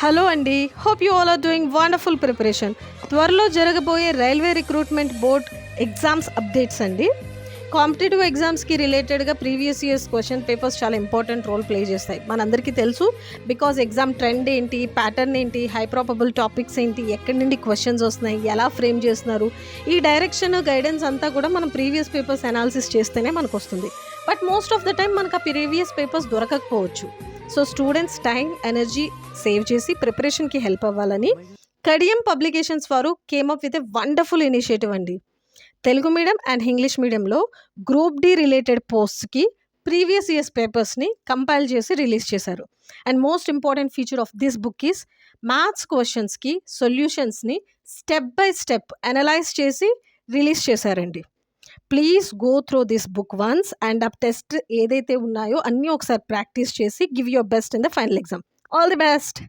Hello అండి, hope you all are doing wonderful preparation. త్వరలో జరగబోయే railway recruitment board exams updates అండి. Competitive ఎగ్జామ్స్కి రిలేటెడ్గా ప్రీవియస్ ఇయర్స్ క్వశ్చన్ పేపర్స్ చాలా ఇంపార్టెంట్ రోల్ ప్లే చేస్తాయి. మనందరికీ తెలుసు, బికాజ్ ఎగ్జామ్ ట్రెండ్ ఏంటి, ప్యాటర్న్ ఏంటి, హై ప్రాబబుల్ టాపిక్స్ ఏంటి, ఎక్కడి నుండి క్వశ్చన్స్ వస్తున్నాయి, ఎలా ఫ్రేమ్ చేస్తున్నారు, ఈ డైరెక్షన్ గైడెన్స్ అంతా కూడా మనం ప్రీవియస్ పేపర్స్ అనాలిసిస్ చేస్తేనే మనకు వస్తుంది. But most of the time మనకు ఆ ప్రీవియస్ పేపర్స్ దొరకకపోవచ్చు. So students time, energy save చేసి ప్రిపరేషన్కి హెల్ప్ అవ్వాలని కడియం పబ్లికేషన్స్ వారు came up with a wonderful initiative అండి. తెలుగు మీడియం అండ్ ఇంగ్లీష్ మీడియంలో గ్రూప్ డి రిలేటెడ్ పోస్ట్స్కి ప్రీవియస్ ఇయర్స్ పేపర్స్ని కంపైల్ చేసి రిలీజ్ చేశారు. And most important feature of this book is maths క్వశ్చన్స్కి సొల్యూషన్స్ని స్టెప్ బై స్టెప్ అనలైజ్ చేసి రిలీజ్ చేశారండి. Please go through this book once and ఆ టెస్ట్ ఏదైతే ఉన్నాయో అన్నీ ఒకసారి ప్రాక్టీస్ చేసి give your best in the final exam. All the best.